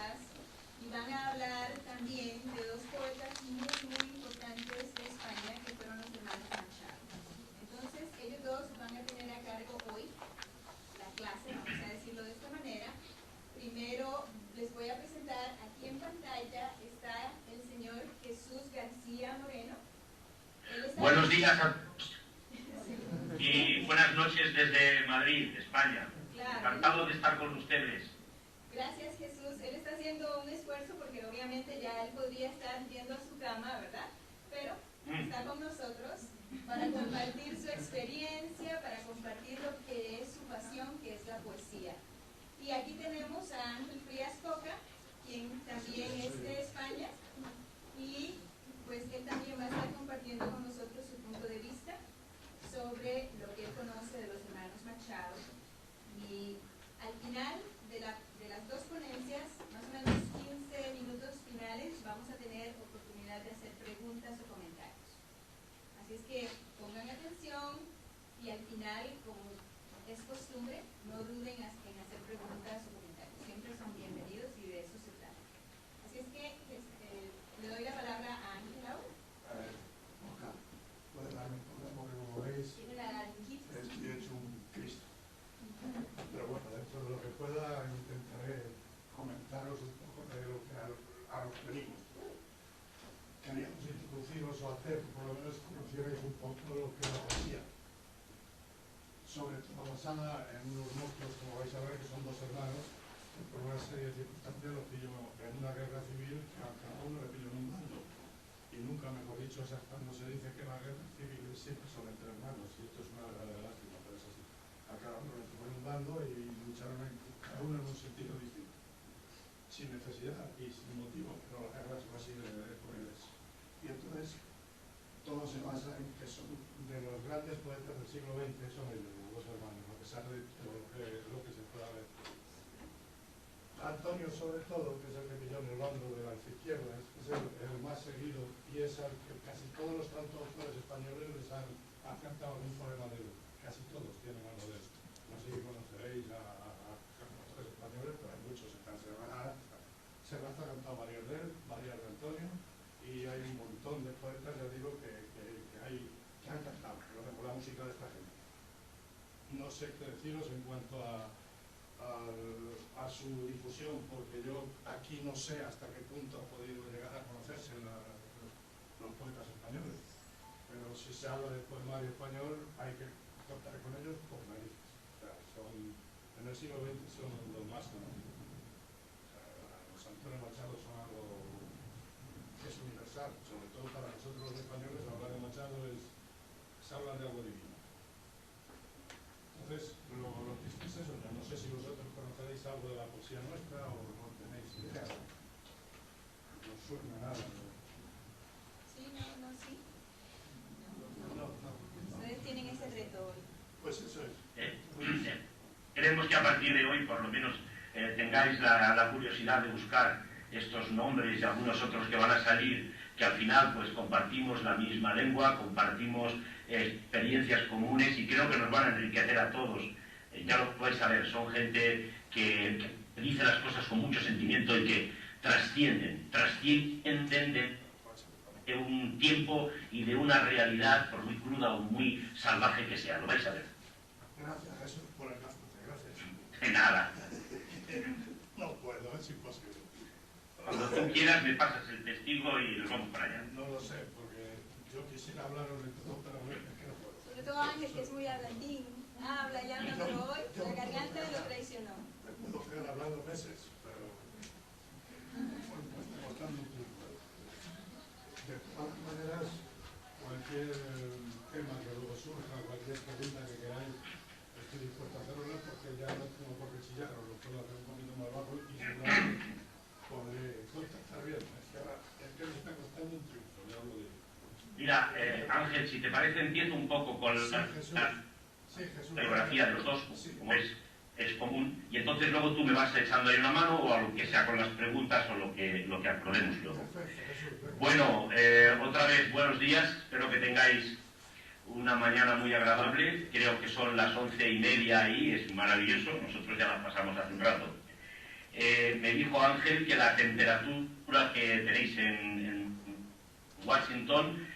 poetas y van a hablar también de dos poetas muy importantes de España, que fueron los hermanos Machado. Entonces, ellos dos van a tener a cargo hoy la clase, vamos a decirlo de esta manera. Primero les voy a presentar, aquí en pantalla está el señor Jesús García Moreno. Buenos días a todos y buenas noches desde Madrid, España. Claro. Encantado de estar con ustedes. Gracias, Jesús. Él está haciendo un esfuerzo porque obviamente ya él podría estar yendo a su cama, ¿verdad? Pero está con nosotros para compartir su experiencia, para compartir lo que es su pasión, que es la poesía. Y aquí tenemos a Ángel Frías Coca, quien también es de España, y pues él también va a estar compartiendo con nosotros su punto de vista sobre lo que él conoce de los hermanos Machado. Y al final de las dos ponencias, más o menos 15 minutos finales, vamos a tener oportunidad de hacer preguntas o comentarios. Así es que pongan atención y al final, como es costumbre, no duden en hacer preguntas o comentarios. Siempre son bienvenidos y de eso se trata. Así es que le doy la palabra a Ángel ahora. Puede darme porque como veis, estoy hecho un Cristo. Pero bueno, dentro de lo que pueda intentaré comentaros un poco de lo que a lo que venimos. Queríamos introduciros o hacer que por lo menos conocierais un poco lo que es la poesía. Sobre todo basada en unos monstruos, como vais a ver, que son dos hermanos, que por una serie de circunstancias los pillo en una guerra civil que a cada uno le pillo en un bando. Y nunca, mejor dicho, cuando se dice que la guerra civil siempre son entre hermanos, y esto es una verdadera lástima, pero es así. A cada uno le tocó en un bando y lucharon cada uno en un sentido distinto. Sin necesidad y sin motivo, pero la guerra fue así de crueles. Y entonces, todo se basa en que son de los grandes poetas del siglo XX, son ellos, los dos hermanos, a pesar de lo que se pueda ver. Antonio, sobre todo, que es el que pilló en el bando de la izquierda, es el más seguido y es al que casi todos los cantautores españoles les han cantado un poema de él. Casi todos tienen algo de esto. No sé si conoceréis a cantautores españoles, pero hay muchos. Serrat ha cantado varias de él, varias de Antonio, y hay un montón de poetas, ya digo, que han cantado por la música de esta gente. No sé qué deciros en cuanto a su difusión, porque yo aquí no sé hasta qué punto ha podido llegar a conocerse los poetas españoles, pero si se habla de poemario español hay que contar con ellos por narices. O sea, en el siglo XX son los más conocidos. O sea, los Antonio Machado son algo que es universal, sobre todo para nosotros los españoles. Hablar de Machado es hablar de algo divino. Entonces, lo triste es eso. Yo no sé si vosotros conoceréis algo de la poesía nuestra o no tenéis idea. No suena nada. Sí, no, sí. No. Ustedes tienen ese reto hoy. Pues eso es. Queremos que a partir de hoy, por lo menos, tengáis la curiosidad de buscar estos nombres y algunos otros que van a salir, que al final pues compartimos la misma lengua, compartimos experiencias comunes y creo que nos van a enriquecer a todos. Ya lo podéis saber, son gente que dice las cosas con mucho sentimiento y que trascienden de un tiempo y de una realidad, por muy cruda o muy salvaje que sea. Lo vais a ver. Gracias, Jesús, por el gasto. Gracias. De nada. No puedo, es imposible. Cuando tú quieras me pasas el testigo y nos vamos para allá. No lo sé, porque yo quisiera hablaros de todo, pero es que no puedo. Sobre todo Ángel, que es muy hablandín. Habla y habla, pero hoy la garganta lo traicionó. Me puedo quedar hablando meses, pero me está costando un tiempo. De todas maneras, cualquier tema que luego surja, cualquier pregunta que queráis, estoy dispuesto a hacerlo, porque ya no tengo por qué chillar, os lo puedo hacer un poquito más bajo y seguramente podré contactar bien. Es que me está costando un triunfo, ya hablo de ello. Mira, Ángel, si te parece, empiezo un poco con la biografía de los dos, como es común, y entonces luego tú me vas echando ahí una mano o a lo que sea con las preguntas o lo que acordemos luego. Bueno, otra vez buenos días, espero que tengáis una mañana muy agradable. Creo que son las 11:30 y es maravilloso, nosotros ya las pasamos hace un rato. me dijo Ángel que la temperatura que tenéis en Washington,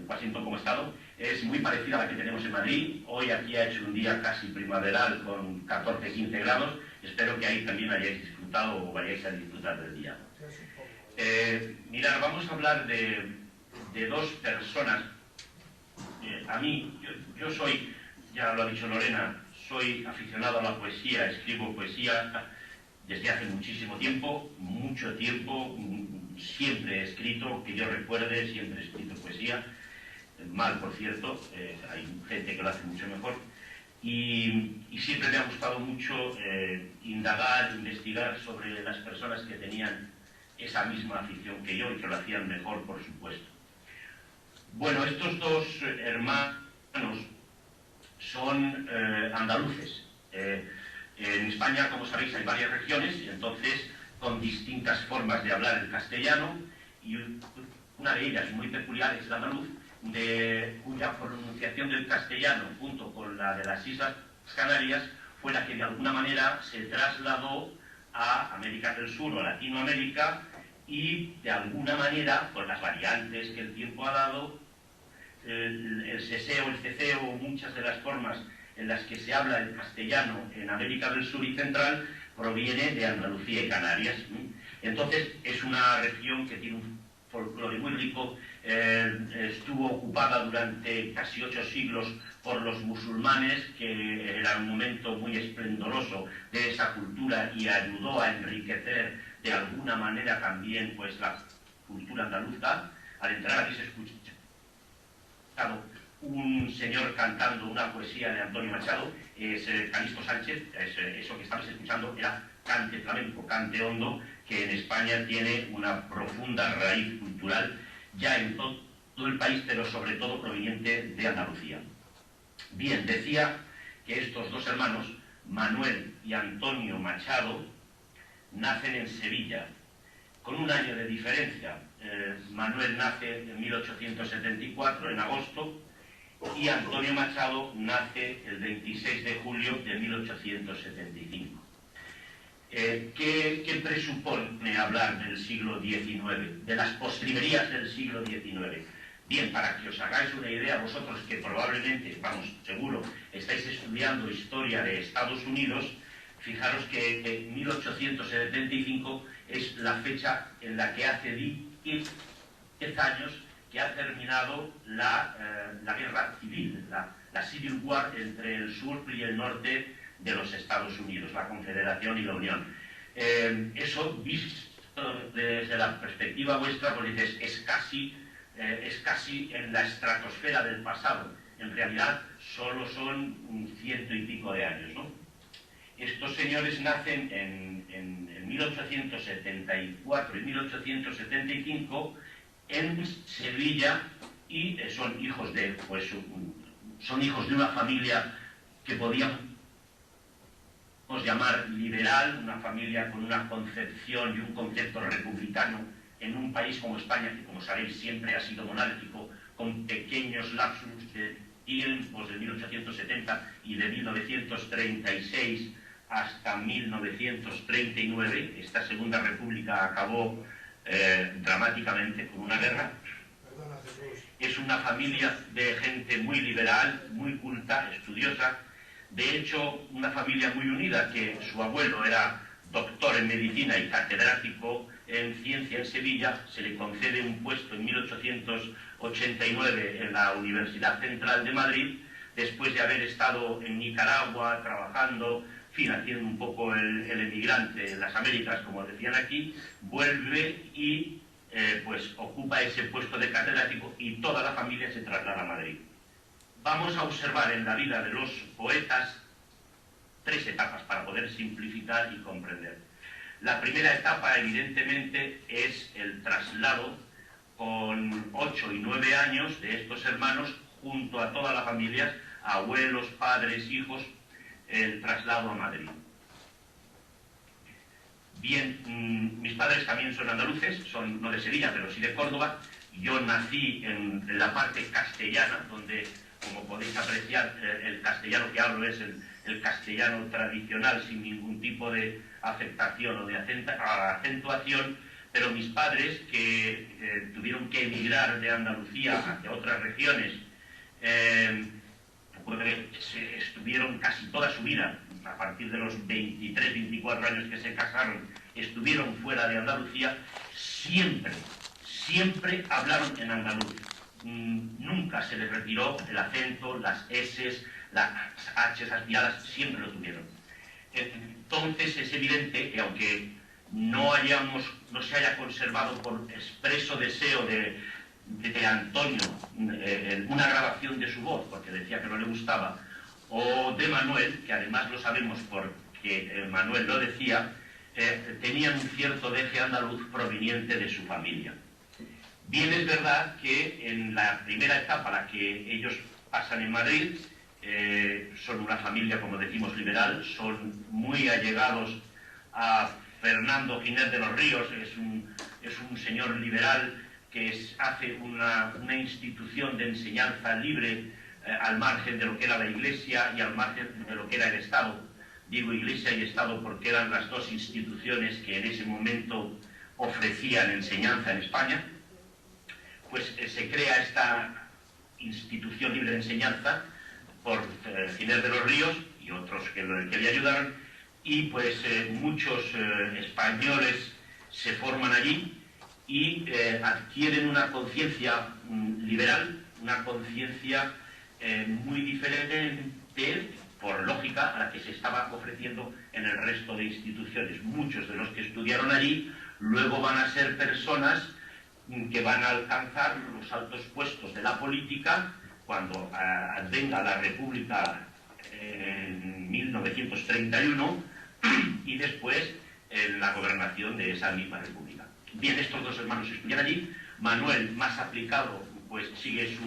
Washington como estado, es muy parecida a la que tenemos en Madrid. Hoy aquí ha hecho un día casi primaveral con 14-15 grados. Espero que ahí también hayáis disfrutado o vayáis a disfrutar del día. Mirad, vamos a hablar de dos personas. A mí, yo soy, ya lo ha dicho Lorena, soy aficionado a la poesía, escribo poesía desde hace muchísimo tiempo, mucho tiempo, siempre he escrito, que yo recuerde, siempre he escrito poesía, mal por cierto, hay gente que lo hace mucho mejor, y siempre me ha gustado mucho indagar, investigar sobre las personas que tenían esa misma afición que yo y que lo hacían mejor, por supuesto. Bueno, estos dos hermanos son andaluces. En España, como sabéis, hay varias regiones y entonces con distintas formas de hablar el castellano, y una de ellas muy peculiar es el andaluz, cuya pronunciación del castellano junto con la de las Islas Canarias fue la que de alguna manera se trasladó a América del Sur o Latinoamérica, y de alguna manera, por las variantes que el tiempo ha dado, el seseo, el ceceo, muchas de las formas en las que se habla el castellano en América del Sur y Central proviene de Andalucía y Canarias. Entonces es una región que tiene un folclore muy rico, estuvo ocupada durante casi 8 siglos por los musulmanes, que era un momento muy esplendoroso de esa cultura y ayudó a enriquecer de alguna manera también pues la cultura andaluza. Al entrar aquí se escucha un señor cantando una poesía de Antonio Machado, es Calixto Sánchez. Eso que estamos escuchando era cante flamenco, cante hondo, que en España tiene una profunda raíz cultural, ya en todo el país, pero sobre todo proveniente de Andalucía. Bien, decía que estos dos hermanos, Manuel y Antonio Machado, nacen en Sevilla, con un año de diferencia. Manuel nace en 1874, en agosto, y Antonio Machado nace el 26 de julio de 1875. ¿Qué presupone hablar del siglo XIX, de las postrimerías del siglo XIX? Bien, para que os hagáis una idea, vosotros que probablemente, vamos, seguro, estáis estudiando historia de Estados Unidos, fijaros que 1875 es la fecha en la que hace 10 años que ha terminado la guerra civil, la Civil War entre el sur y el norte de los Estados Unidos, la Confederación y la Unión. Eso, visto desde la perspectiva vuestra, pues dices, es casi en la estratosfera del pasado. En realidad, solo son 100 y pico de años, ¿no? Estos señores nacen en 1874 y 1875 en Sevilla, y son hijos de una familia que podíamos llamar liberal, una familia con una concepción y un concepto republicano en un país como España, que como sabéis siempre ha sido monárquico, con pequeños lapsus de tiempos de 1870 y de 1936 hasta 1939. Esta Segunda República acabó dramáticamente con una guerra. Es una familia de gente muy liberal, muy culta, estudiosa. De hecho, una familia muy unida, que su abuelo era doctor en medicina y catedrático en ciencia en Sevilla. Se le concede un puesto en 1889 en la Universidad Central de Madrid, después de haber estado en Nicaragua trabajando, en fin, haciendo un poco el emigrante en las Américas, como decían aquí. Vuelve y pues ocupa ese puesto de catedrático, y toda la familia se traslada a Madrid. Vamos a observar en la vida de los poetas 3 etapas para poder simplificar y comprender. La primera etapa, evidentemente, es el traslado con 8 y 9 años de estos hermanos, junto a toda la familia, abuelos, padres, hijos, el traslado a Madrid. Bien, mis padres también son andaluces, son no de Sevilla, pero sí de Córdoba. Yo nací en la parte castellana, donde como podéis apreciar, el castellano que hablo es el castellano tradicional, sin ningún tipo de afectación o de acentuación, pero mis padres, que tuvieron que emigrar de Andalucía hacia otras regiones, pues estuvieron casi toda su vida, a partir de los 23, 24 años que se casaron, estuvieron fuera de Andalucía, siempre hablaron en andaluz. Nunca se les retiró el acento, las S, las H aspiradas, siempre lo tuvieron. Entonces es evidente que aunque no se haya conservado por expreso deseo de Antonio una grabación de su voz, porque decía que no le gustaba, o de Manuel, que además lo sabemos porque Manuel lo decía, tenían un cierto deje andaluz proveniente de su familia. Bien es verdad que en la primera etapa, la que ellos pasan en Madrid, son una familia, como decimos, liberal, son muy allegados a Fernando Ginés de los Ríos, es un señor liberal que hace una institución de enseñanza libre al margen de lo que era la Iglesia y al margen de lo que era el Estado. Digo Iglesia y Estado porque eran las dos instituciones que en ese momento ofrecían enseñanza en España. Pues se crea esta institución libre de enseñanza por Ginés de los Ríos y otros que le ayudaron, y pues muchos españoles se forman allí y adquieren una conciencia liberal, una conciencia muy diferente, por lógica, a la que se estaba ofreciendo en el resto de instituciones. Muchos de los que estudiaron allí luego van a ser personas que van a alcanzar los altos puestos de la política cuando venga la República en 1931 y después en la gobernación de esa misma República. Bien, estos dos hermanos estudian allí. Manuel, más aplicado, pues sigue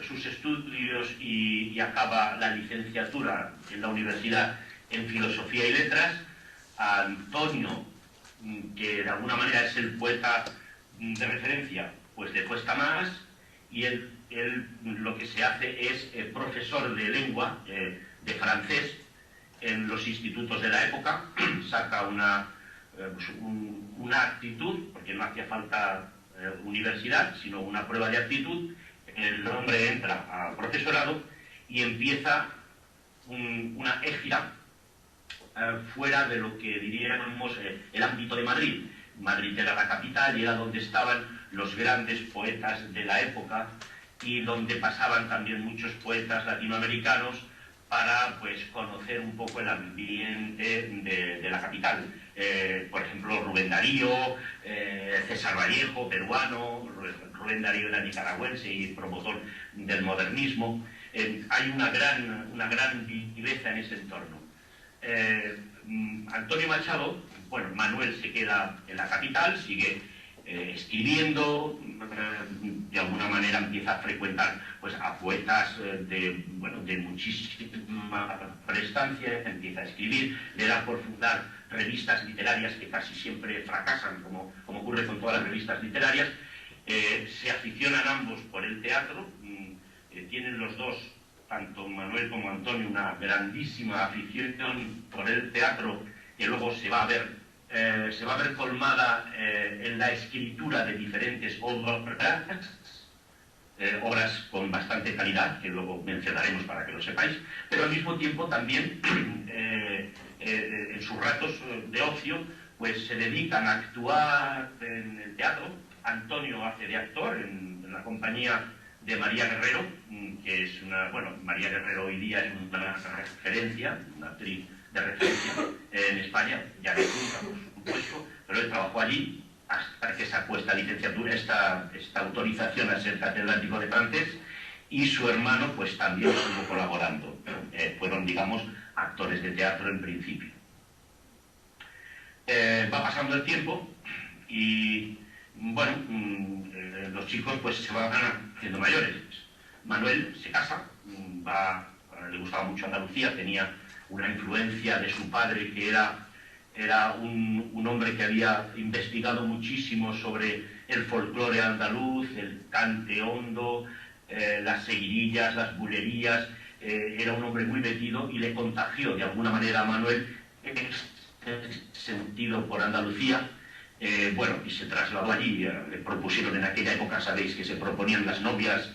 sus estudios y acaba la licenciatura en la universidad en Filosofía y Letras. Antonio, que de alguna manera es el poeta de referencia, pues le cuesta más, y él lo que se hace es profesor de lengua, de francés, en los institutos de la época. Saca una actitud, porque no hacía falta universidad, sino una prueba de actitud. El hombre entra a profesorado y empieza una égira fuera de lo que diríamos el ámbito de Madrid. Madrid era la capital y era donde estaban los grandes poetas de la época y donde pasaban también muchos poetas latinoamericanos para pues conocer un poco el ambiente de la capital. Por ejemplo, Rubén Darío, César Vallejo, peruano. Rubén Darío era nicaragüense y promotor del modernismo. Hay una gran viveza en ese entorno. Antonio Machado, bueno, Manuel se queda en la capital, sigue escribiendo, de alguna manera empieza a frecuentar pues a poetas de muchísima prestancia, empieza a escribir, le da por fundar revistas literarias que casi siempre fracasan, como ocurre con todas las revistas literarias. Se aficionan ambos por el teatro, tienen los dos, tanto Manuel como Antonio, una grandísima afición por el teatro, que luego se va a ver colmada en la escritura de diferentes obras con bastante calidad, que luego mencionaremos para que lo sepáis, pero al mismo tiempo también en sus ratos de ocio pues se dedican a actuar en el teatro. Antonio hace de actor en la compañía de María Guerrero, que es María Guerrero hoy día es una referencia, una actriz de referencia en España, ya de punta, por supuesto, pero él trabajó allí hasta que sacó esta licenciatura, esta autorización a ser catedrático de francés, y su hermano pues también estuvo colaborando. Fueron, digamos, actores de teatro en principio. Va pasando el tiempo y, bueno, los chicos pues se van haciendo mayores. Manuel se casa, le gustaba mucho Andalucía, tenía una influencia de su padre, que era un hombre que había investigado muchísimo sobre el folclore andaluz, el cante hondo, las seguidillas, las bulerías, era un hombre muy metido y le contagió de alguna manera a Manuel en ese sentido por Andalucía. Bueno, y se trasladó allí, le propusieron en aquella época, sabéis que se proponían las novias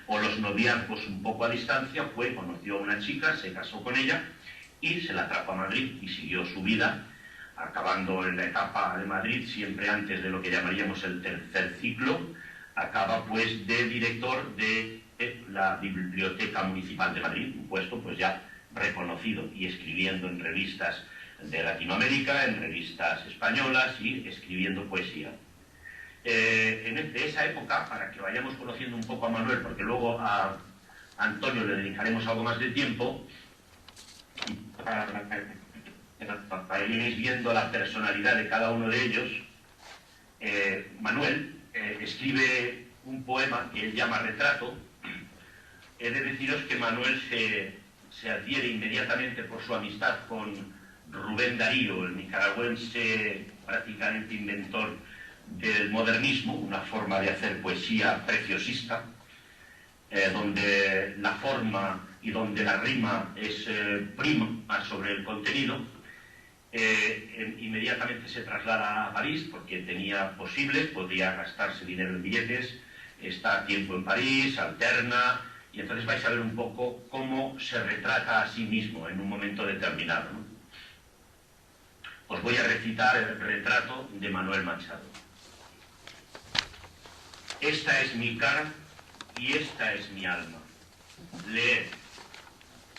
o los noviazgos un poco a distancia, conoció a una chica, se casó con ella y se la trajo a Madrid y siguió su vida, acabando en la etapa de Madrid, siempre antes de lo que llamaríamos el tercer ciclo, acaba pues de director de la Biblioteca Municipal de Madrid, un puesto pues ya reconocido, y escribiendo en revistas de Latinoamérica, en revistas españolas y escribiendo poesía. En esa época, para que vayamos conociendo un poco a Manuel, porque luego a Antonio le dedicaremos algo más de tiempo, para ir viendo la personalidad de cada uno de ellos, Manuel escribe un poema que él llama Retrato. He de deciros que Manuel se adhiere inmediatamente por su amistad con Rubén Darío, el nicaragüense prácticamente inventor del modernismo, una forma de hacer poesía preciosista, donde la forma y donde la rima es prima sobre el contenido. Inmediatamente se traslada a París porque tenía posibles, podía gastarse dinero en billetes, está tiempo en París, alterna, y entonces vais a ver un poco cómo se retrata a sí mismo en un momento determinado, ¿no? Os voy a recitar el retrato de Manuel Machado. Esta es mi cara y esta es mi alma. Leed.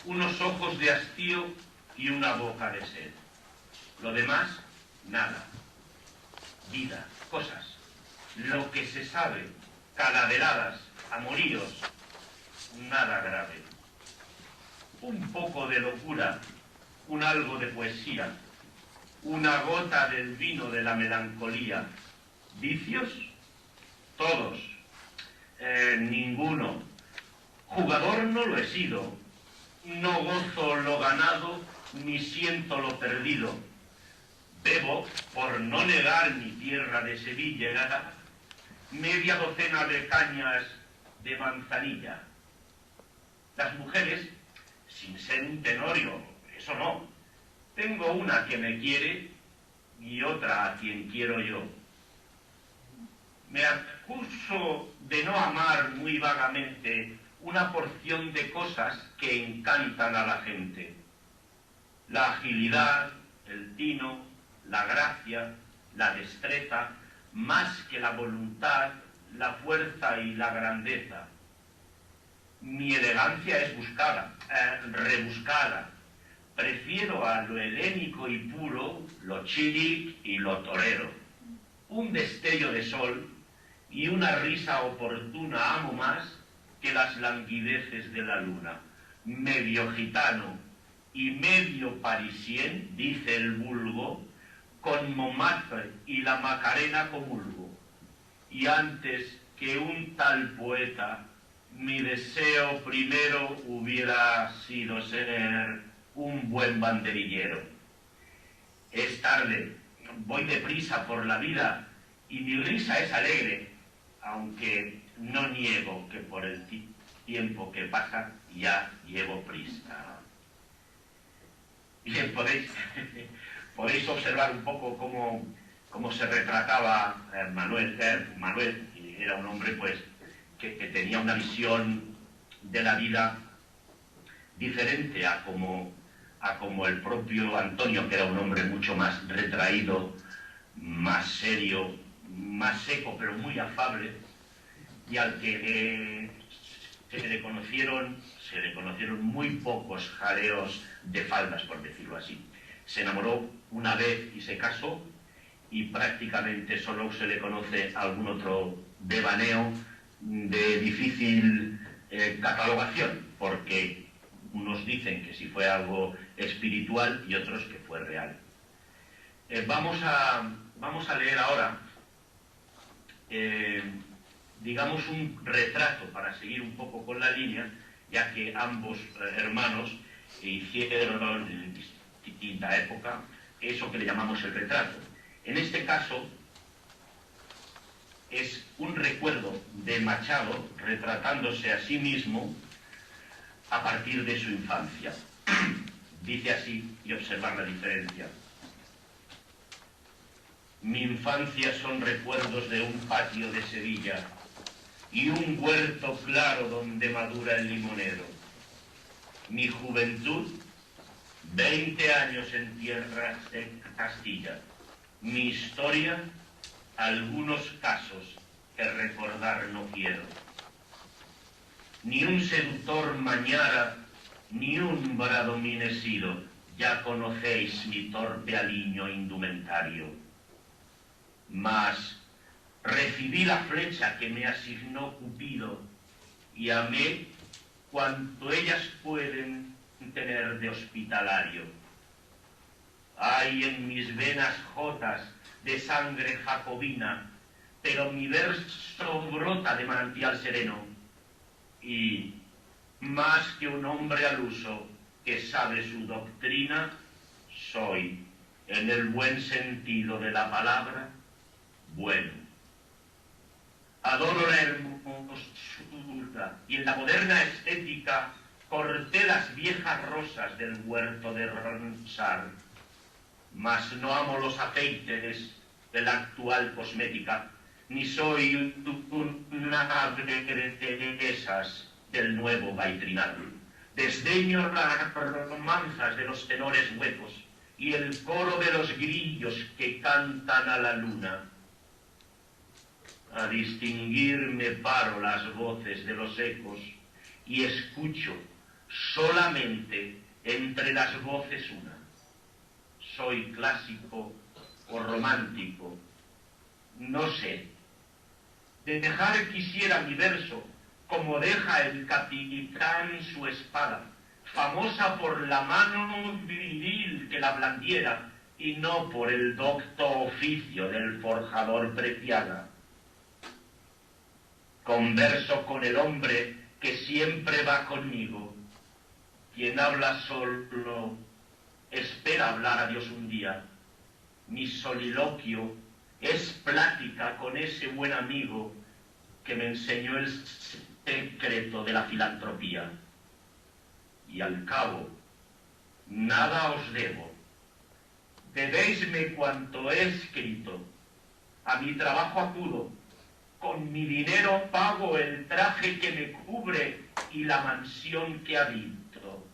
Unos ojos de hastío y una boca de sed. Lo demás, nada. Vida, cosas. Lo que se sabe, calaveradas, amoríos, nada grave. Un poco de locura, un algo de poesía, una gota del vino de la melancolía. ¿Vicios? Todos. Ninguno. Jugador no lo he sido. No gozo lo ganado, ni siento lo perdido. Bebo, por no negar mi tierra de Sevilla, media docena de cañas de manzanilla. Las mujeres, sin ser un tenorio, eso no. Tengo una que me quiere y otra a quien quiero yo. Me acuso de no amar muy vagamente una porción de cosas que encantan a la gente. La agilidad, el tino, la gracia, la destreza, más que la voluntad, la fuerza y la grandeza. Mi elegancia es rebuscada. Prefiero a lo helénico y puro, lo chic y lo torero. Un destello de sol y una risa oportuna amo más que las languideces de la luna. Medio gitano y medio parisien, dice el vulgo, con Montmartre y la Macarena comulgo. Y antes que un tal poeta, mi deseo primero hubiera sido ser un buen banderillero. Es tarde, voy deprisa por la vida y mi risa es alegre, aunque no niego que por el tiempo que pasa ya llevo prisa. Bien, podéis observar un poco cómo se retrataba Manuel. Manuel era un hombre pues que tenía una visión de la vida diferente a como el propio Antonio, que era un hombre mucho más retraído, más serio, más seco, pero muy afable, y al que se le conocieron muy pocos jaleos de faldas, por decirlo así. Se enamoró una vez y se casó, y prácticamente solo se le conoce algún otro devaneo de difícil catalogación, porque unos dicen que sí fue algo espiritual y otros que fue real. Vamos a leer ahora, digamos, un retrato para seguir un poco con la línea, ya que ambos hermanos hicieron en distinta época eso que le llamamos el retrato. En este caso es un recuerdo de Machado retratándose a sí mismo a partir de su infancia. Dice así, y observar la diferencia. Mi infancia son recuerdos de un patio de Sevilla y un huerto claro donde madura el limonero. Mi juventud, 20 años en tierras de Castilla. Mi historia, algunos casos que recordar no quiero. Ni un seductor mañara, ni un bradomín he sido, ya conocéis mi torpe aliño indumentario. Mas recibí la flecha que me asignó Cupido y amé cuanto ellas pueden tener de hospitalario. Hay en mis venas jotas de sangre jacobina, pero mi verso brota de manantial sereno, y más que un hombre al uso que sabe su doctrina, soy, en el buen sentido de la palabra, bueno. Adoro la hermosura y en la moderna estética corté las viejas rosas del huerto de Ronsard, mas no amo los aceites de la actual cosmética, ni soy una de esas del nuevo baitrinal. Desdeño las romanzas de los tenores huecos y el coro de los grillos que cantan a la luna. A distinguir me paro las voces de los ecos y escucho solamente entre las voces una. Soy clásico o romántico, no sé. De dejar quisiera mi verso como deja el capitán su espada, famosa por la mano viril que la blandiera y no por el docto oficio del forjador preciada. Converso con el hombre que siempre va conmigo. Quien habla solo espera hablar a Dios un día. Mi soliloquio es plática con ese buen amigo que me enseñó el secreto de la filantropía. Y al cabo, nada os debo. Debéisme cuanto he escrito. A mi trabajo acudo. Con mi dinero pago el traje que me cubre y la mansión que habito,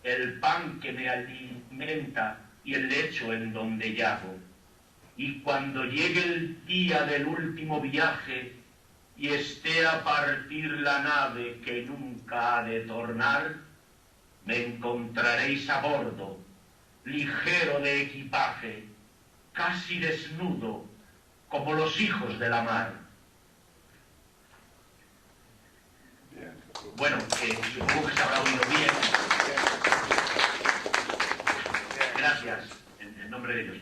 el pan que me alimenta y el lecho en donde yago. Y cuando llegue el día del último viaje y esté a partir la nave que nunca ha de tornar, me encontraréis a bordo, ligero de equipaje, casi desnudo, como los hijos de la mar. Bueno, supongo que se habrá oído bien. Gracias, en nombre de ellos.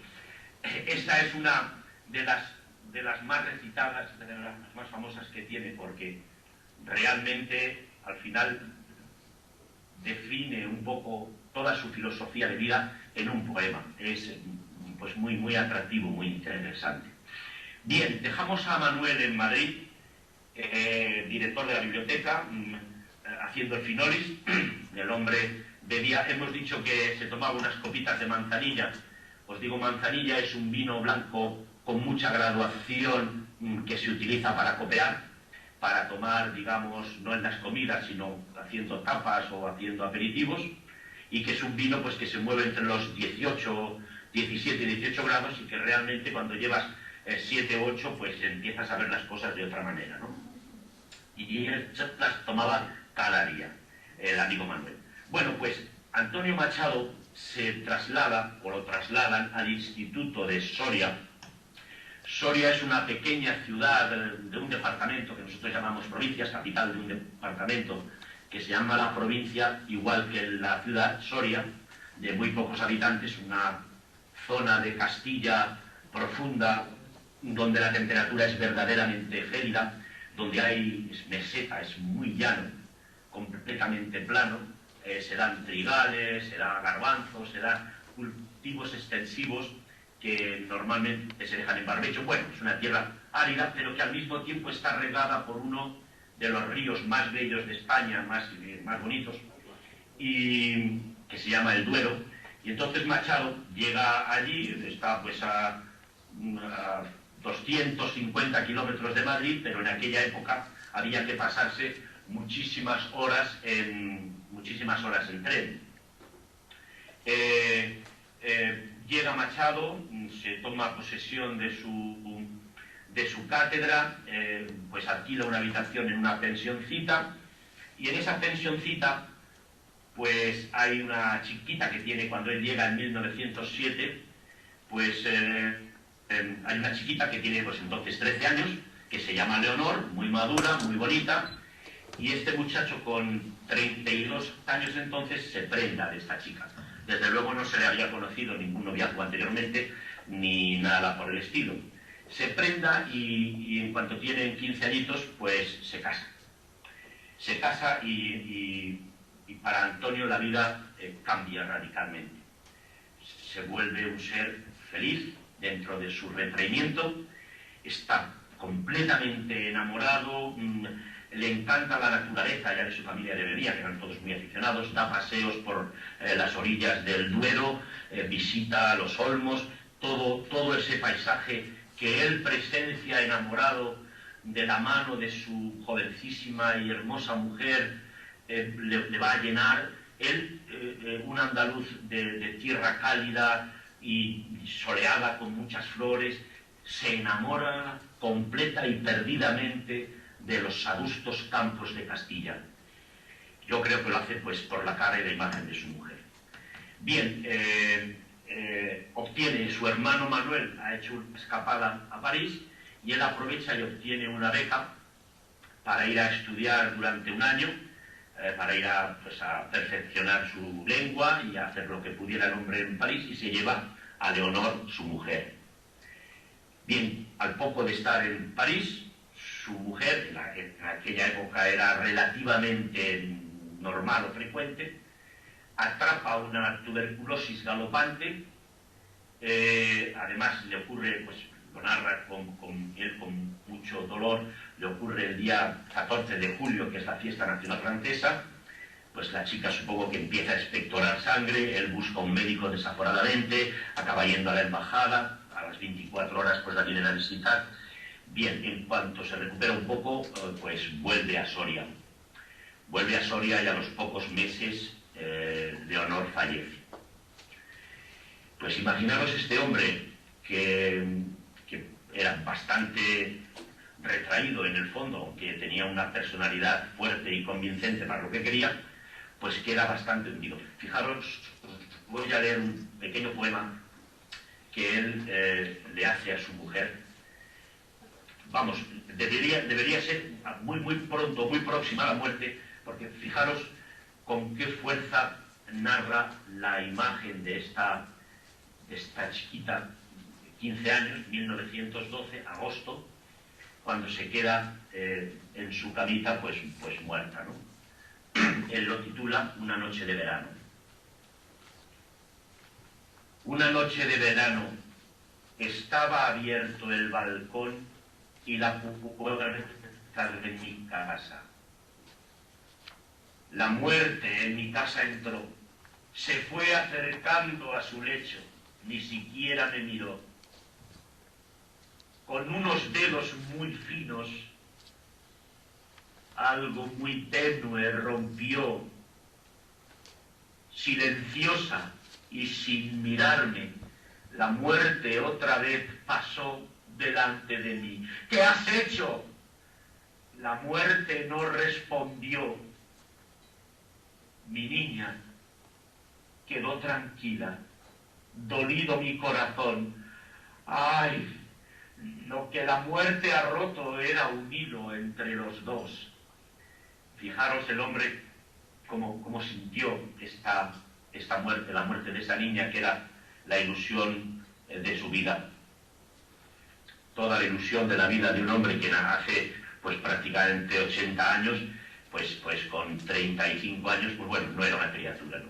Esta es una de las más recitadas, de las más famosas que tiene, porque realmente al final define un poco toda su filosofía de vida en un poema. Es pues muy atractivo, muy interesante. Bien, dejamos a Manuel en Madrid, director de la biblioteca, haciendo el finolis. El hombre bebía, hemos dicho que se tomaba unas copitas de manzanilla. Os digo, manzanilla es un vino blanco con mucha graduación que se utiliza para copear, para tomar, digamos, no en las comidas, sino haciendo tapas o haciendo aperitivos, y que es un vino pues que se mueve entre los 17 y 18 grados y que realmente cuando llevas 7 o 8 pues empiezas a ver las cosas de otra manera, ¿no? Y las tomaba cada día, el amigo Manuel. Bueno, pues Antonio Machado se traslada, o lo trasladan, al Instituto de Soria. Soria es una pequeña ciudad de un departamento que nosotros llamamos provincias, capital de un departamento que se llama la provincia, igual que la ciudad Soria, de muy pocos habitantes, una zona de Castilla profunda, donde la temperatura es verdaderamente gélida, donde es meseta, es muy llano, completamente plano, se dan trigales, se dan garbanzos, se dan cultivos extensivos que normalmente se dejan en barbecho. Bueno, es una tierra árida, pero que al mismo tiempo está regada por uno de los ríos más bellos de España, más bonitos, y que se llama el Duero. Y entonces Machado llega allí, está pues a 250 kilómetros de Madrid, pero en aquella época había que pasarse muchísimas horas en tren. Llega Machado, se toma posesión de su cátedra, pues alquila una habitación en una pensioncita, y en esa pensioncita pues hay una chiquita que tiene, cuando él llega en 1907, pues hay una chiquita que tiene pues entonces 13 años, que se llama Leonor, muy madura, muy bonita, y este muchacho con 32 años entonces se prenda de esta chica. Desde luego no se le había conocido ningún noviazgo anteriormente, ni nada por el estilo. Se prenda y en cuanto tienen 15 añitos, pues se casa. Se casa y para Antonio la vida cambia radicalmente. Se vuelve un ser feliz dentro de su retraimiento, está completamente enamorado, le encanta la naturaleza, ya de su familia de Bebía, que eran todos muy aficionados, da paseos por las orillas del Duero, visita los olmos, todo ese paisaje que él presencia enamorado de la mano de su jovencísima y hermosa mujer, le va a llenar. Él, un andaluz de tierra cálida y soleada con muchas flores, se enamora completa y perdidamente de los adustos campos de Castilla. Yo creo que lo hace pues por la cara y la imagen de su mujer. Bien, obtiene, su hermano Manuel ha hecho una escapada a París y él aprovecha y obtiene una beca para ir a estudiar durante un año, para ir a perfeccionar su lengua y a hacer lo que pudiera el hombre en París, y se lleva a Leonor, su mujer. Bien, al poco de estar en París, su mujer, en aquella época era relativamente normal o frecuente, atrapa una tuberculosis galopante, además le ocurre, pues lo narra él con mucho dolor, le ocurre el día 14 de julio, que es la fiesta nacional francesa, pues la chica supongo que empieza a expectorar sangre, él busca un médico desaforadamente, acaba yendo a la embajada, a las 24 horas pues la vienen a visitar. Bien, en cuanto se recupera un poco, pues vuelve a Soria. Vuelve a Soria y a los pocos meses Leonor fallece. Pues imaginaros este hombre que era bastante retraído en el fondo, aunque tenía una personalidad fuerte y convincente para lo que quería, pues queda bastante hundido. Fijaros, voy a leer un pequeño poema que él le hace a su mujer. Vamos, debería ser muy pronto, muy próxima a la muerte, porque fijaros con qué fuerza narra la imagen de esta chiquita, 15 años, 1912, agosto, cuando se queda en su camita, pues muerta, ¿no? Él lo titula Una noche de verano. Una noche de verano, estaba abierto el balcón y la puerta de mi casa. La muerte en mi casa entró, se fue acercando a su lecho, ni siquiera me miró. Con unos dedos muy finos, algo muy tenue rompió, silenciosa y sin mirarme, la muerte otra vez pasó delante de mí. ¿Qué has hecho? La muerte no respondió. Mi niña quedó tranquila, dolido mi corazón. ¡Ay! Lo que la muerte ha roto era un hilo entre los dos. Fijaros el hombre cómo sintió esta muerte, la muerte de esa niña que era la ilusión de su vida. Toda la ilusión de la vida de un hombre que hace pues prácticamente 80 años, pues con 35 años, pues bueno, no era una criatura, ¿no?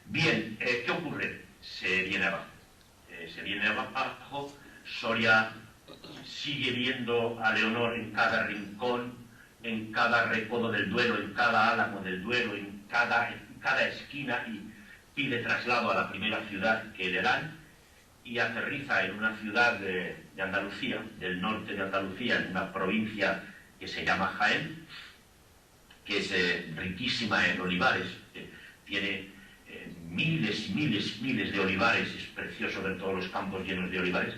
Bien, ¿qué ocurre? Se viene abajo, Soria sigue viendo a Leonor en cada rincón, en cada recodo del Duero, en cada álamo del Duero, en cada esquina, y pide traslado a la primera ciudad que le dan, y aterriza en una ciudad de Andalucía, del norte de Andalucía, en una provincia que se llama Jaén, que es riquísima en olivares, tiene miles y miles y miles de olivares, es precioso ver todos los campos llenos de olivares.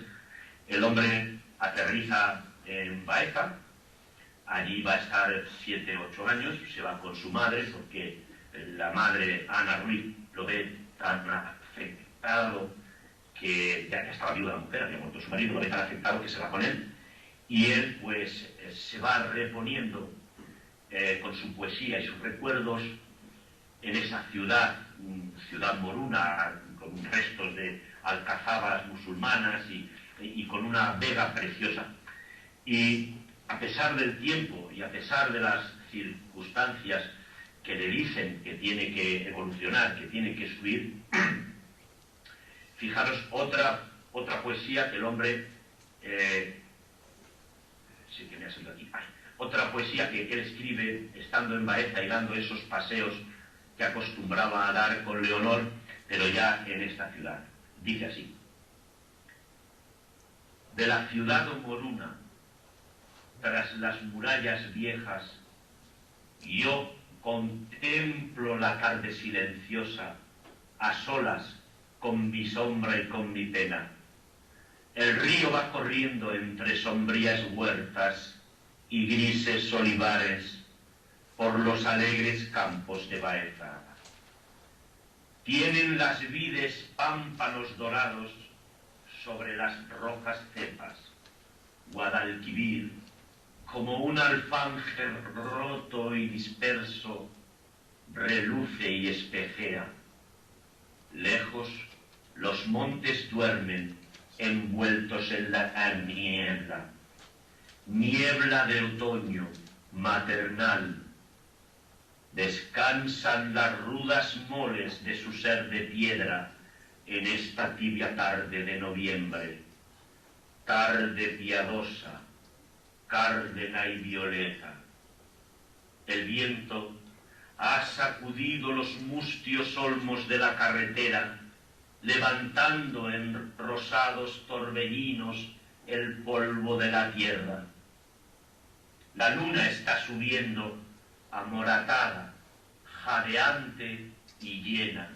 El hombre aterriza en Baeza, allí va a estar 7 u 8 años, se va con su madre, porque la madre, Ana Ruiz, lo ve tan afectado, que ya estaba viuda la mujer, había muerto su marido, lo ve tan afectado que se va con él, y él pues se va reponiendo con su poesía y sus recuerdos en esa ciudad moruna, con restos de alcazabas musulmanas y con una vega preciosa. Y a pesar del tiempo y a pesar de las circunstancias que le dicen que tiene que evolucionar, que tiene que subir, fijaros otra poesía que el hombre... sí que me ha salido aquí. Otra poesía que él escribe estando en Baeza y dando esos paseos que acostumbraba a dar con Leonor, pero ya en esta ciudad. Dice así: de la ciudad moruna, tras las murallas viejas, yo contemplo la tarde silenciosa, a solas, con mi sombra y con mi pena. El río va corriendo entre sombrías huertas y grises olivares por los alegres campos de Baeza. Tienen las vides pámpanos dorados sobre las rojas cepas. Guadalquivir, como un alfángel roto y disperso, reluce y espejea. Lejos, los montes duermen, envueltos en la niebla. Niebla de otoño, maternal. Descansan las rudas moles de su ser de piedra en esta tibia tarde de noviembre. Tarde piadosa, cárdena y violeta. El viento ha sacudido los mustios olmos de la carretera, levantando en rosados torbellinos el polvo de la tierra. La luna está subiendo amoratada, jadeante y llena.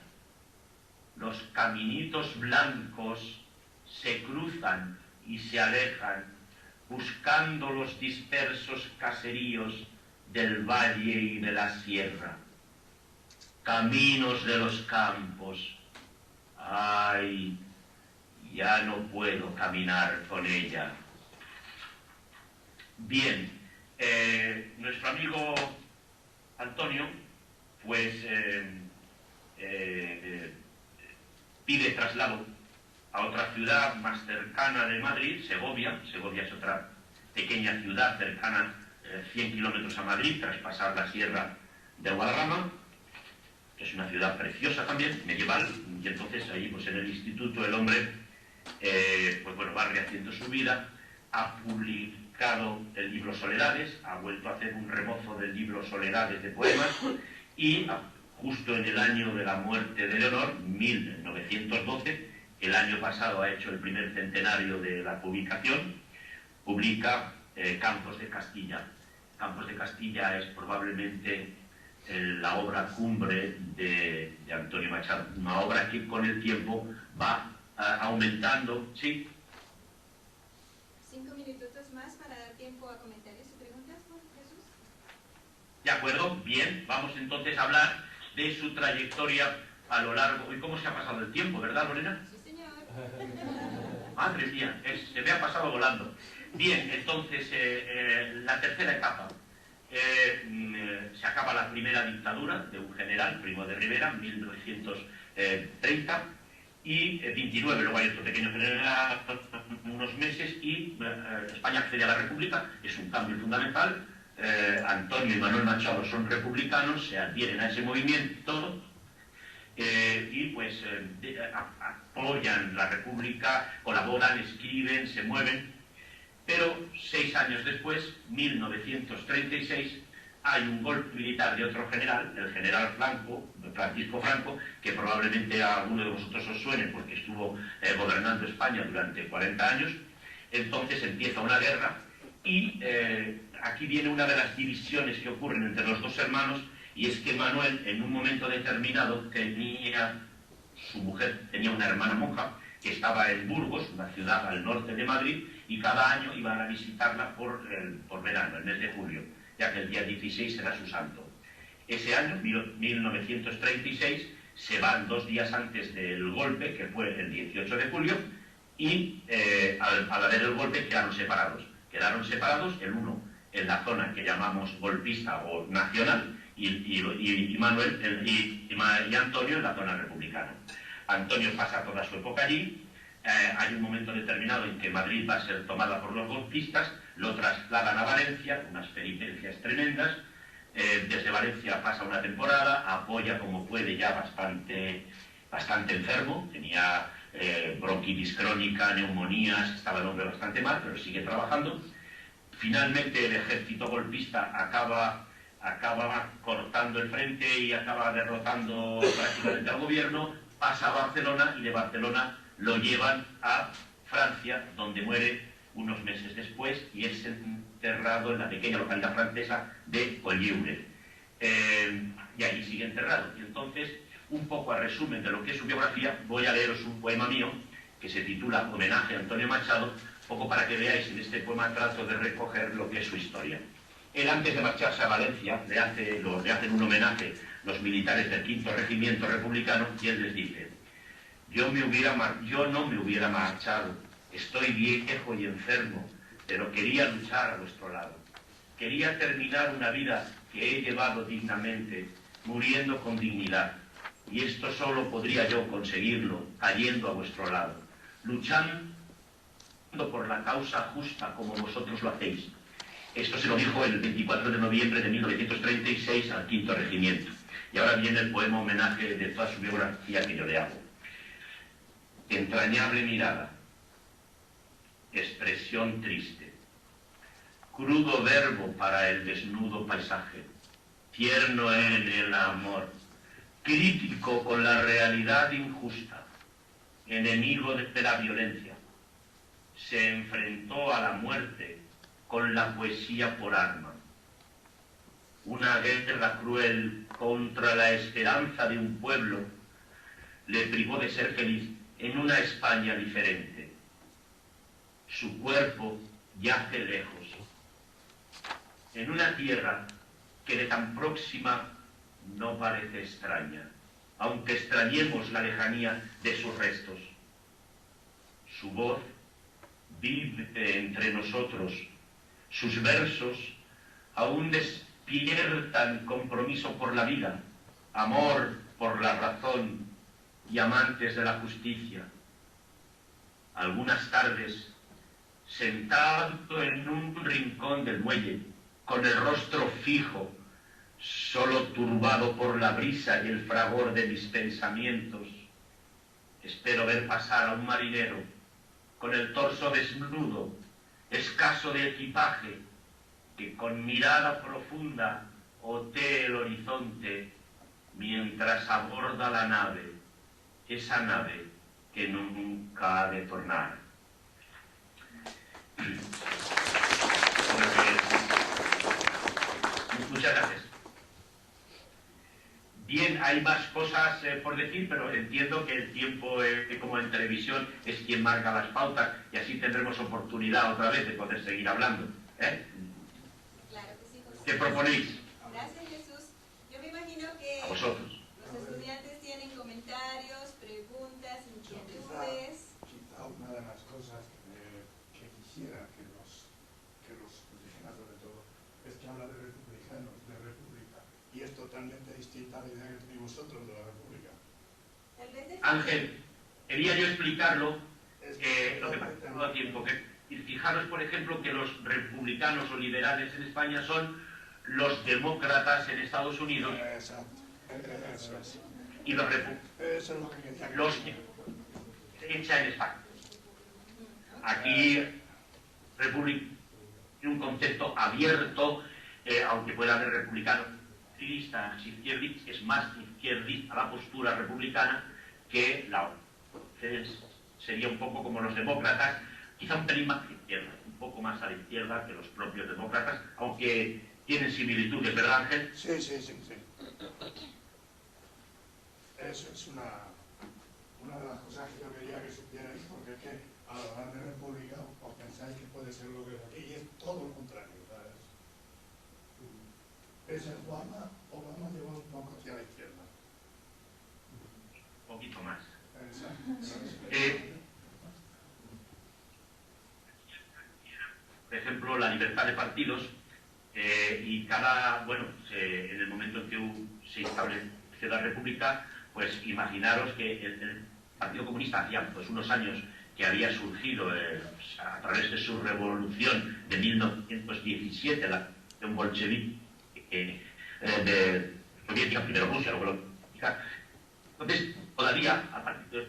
Los caminitos blancos se cruzan y se alejan, buscando los dispersos caseríos del valle y de la sierra. Caminos de los campos. Ay, ya no puedo caminar con ella. Bien, nuestro amigo Antonio, pues pide traslado a otra ciudad más cercana de Madrid, Segovia. Segovia es otra pequeña ciudad cercana, 100 kilómetros a Madrid, tras pasar la sierra de Guadarrama, que es una ciudad preciosa también, medieval, y entonces ahí pues en el instituto el hombre pues bueno, va rehaciendo su vida, ha publicado el libro Soledades, ha vuelto a hacer un rebozo del libro Soledades de poemas, y justo en el año de la muerte de Leonor, 1912, el año pasado ha hecho el primer centenario de la publicación, publica Campos de Castilla. Campos de Castilla es probablemente la obra cumbre de Antonio Machado, una obra que con el tiempo va aumentando. ¿Sí? 5 minutitos más para dar tiempo a comentarios y preguntas, ¿no, Jesús? De acuerdo, bien, vamos entonces a hablar de su trayectoria a lo largo. ¿Y cómo se ha pasado el tiempo, verdad, Lorena? Sí, señor. Madre mía, se me ha pasado volando. Bien, entonces, la tercera etapa. Se acaba la primera dictadura de un general, Primo de Rivera, en 1930, y 29, luego hay otro pequeño general, unos meses, y España accede a la República. Es un cambio fundamental. Antonio y Manuel Machado son republicanos, se adhieren a ese movimiento, y pues apoyan la República, colaboran, escriben, se mueven. Pero 6 6 años después, 1936, hay un golpe militar de otro general, el general Francisco Franco, que probablemente a alguno de vosotros os suene porque estuvo gobernando España durante 40 años. Entonces empieza una guerra y aquí viene una de las divisiones que ocurren entre los dos hermanos, y es que Manuel en un momento determinado su mujer tenía una hermana monja que estaba en Burgos, una ciudad al norte de Madrid, y cada año iban a visitarla por verano, el mes de julio, ya que el día 16 era su santo. Ese año, 1936, se van 2 días antes del golpe, que fue el 18 de julio, y al haber el golpe quedaron separados. El uno en la zona que llamamos golpista o nacional, y Manuel y Antonio en la zona republicana. Antonio pasa toda su época allí. Hay un momento determinado en que Madrid va a ser tomada por los golpistas, lo trasladan a Valencia, unas peripecias tremendas. Desde Valencia pasa una temporada, apoya como puede, ya bastante enfermo, tenía bronquitis crónica, neumonías, estaba el hombre bastante mal, pero sigue trabajando. Finalmente el ejército golpista acaba cortando el frente y acaba derrotando prácticamente al gobierno, pasa a Barcelona, y de Barcelona lo llevan a Francia, donde muere unos meses después y es enterrado en la pequeña localidad francesa de Collioure. Y allí sigue enterrado. Y entonces, un poco a resumen de lo que es su biografía, voy a leeros un poema mío que se titula Homenaje a Antonio Machado, poco para que veáis. En este poema trato de recoger lo que es su historia. Él, antes de marcharse a Valencia, le hacen un homenaje los militares del 5º Regimiento Republicano, y él les dice: yo no me hubiera marchado, estoy viejo y enfermo, pero quería luchar a vuestro lado. Quería terminar una vida que he llevado dignamente, muriendo con dignidad. Y esto solo podría yo conseguirlo cayendo a vuestro lado, luchando por la causa justa como vosotros lo hacéis. Esto se lo dijo el 24 de noviembre de 1936 al 5º Regimiento. Y ahora viene el poema homenaje de toda su biografía que yo le hago. Entrañable mirada, expresión triste, crudo verbo para el desnudo paisaje, tierno en el amor, crítico con la realidad injusta, enemigo de la violencia. Se enfrentó a la muerte con la poesía por arma. Una guerra cruel contra la esperanza de un pueblo le privó de ser feliz en una España diferente. Su cuerpo yace lejos, en una tierra que de tan próxima no parece extraña, aunque extrañemos la lejanía de sus restos. Su voz vive entre nosotros, sus versos aún despiertan compromiso por la vida, amor por la razón y amantes de la justicia. Algunas tardes, sentado en un rincón del muelle, con el rostro fijo, solo turbado por la brisa y el fragor de mis pensamientos, espero ver pasar a un marinero con el torso desnudo, escaso de equipaje, que con mirada profunda otee el horizonte mientras aborda la nave, esa nave que nunca ha de tornar. Muchas gracias. Bien, hay más cosas por decir, pero entiendo que el tiempo, como en televisión, es quien marca las pautas, y así tendremos oportunidad otra vez de poder seguir hablando. Claro que sí, José. ¿Qué proponéis? Gracias, Jesús. Yo me imagino que A vosotros. los estudiantes tienen comentarios, preguntas, inquietudes. Quizá una de las cosas que quisiera que los dijeran sobre todo es que habla de republicanos, de república, y es totalmente distinta a la idea que tenéis vosotros de la república. Tal vez de Ángel, quería yo explicarlo, lo que pasa no da tiempo. Y fijaros, por ejemplo, que los republicanos o liberales en España son los demócratas en Estados Unidos. Exacto. Eso es. Y los Eso es lo que quería. los derecha en España. Aquí, un concepto abierto, aunque pueda haber republicanos izquierdistas, es más izquierdista la postura republicana que la otra. Entonces, sería un poco como los demócratas, quizá un pelín más a la izquierda, un poco más a la izquierda que los propios demócratas, aunque tienen similitudes, ¿verdad, Ángel? Sí. Eso es una de las cosas que yo quería que supierais, porque es que al hablar de república os pensáis que puede ser lo que es aquí, y es todo lo contrario. Es el Obama lleva un poco hacia la izquierda. Un poquito más. Por ejemplo, la libertad de partidos y en el momento en que se establece la república, pues imaginaros que el Partido Comunista hacía pues unos años que había surgido a través de su revolución de 1917, la revolución bolchevique de soviética, primero Rusia, luego la... Entonces, todavía, a partir de la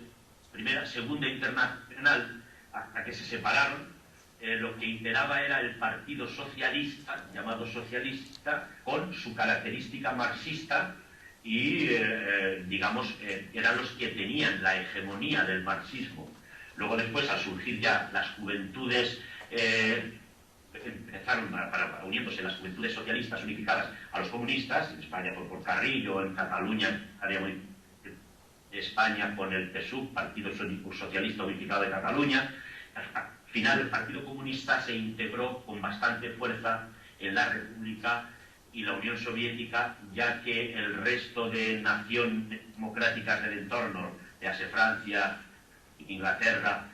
Primera, Segunda Internacional, hasta que se separaron, lo que imperaba era el Partido Socialista, llamado socialista, con su característica marxista y, digamos, eran los que tenían la hegemonía del marxismo. Luego después, al surgir ya las juventudes, empezaron uniéndose las juventudes socialistas unificadas a los comunistas, en España por Carrillo, en Cataluña, España con el PSUV, Partido Socialista Unificado de Cataluña. Al final el Partido Comunista se integró con bastante fuerza en la República y la Unión Soviética, ya que el resto de naciones democráticas del entorno, ya sea Francia, Inglaterra,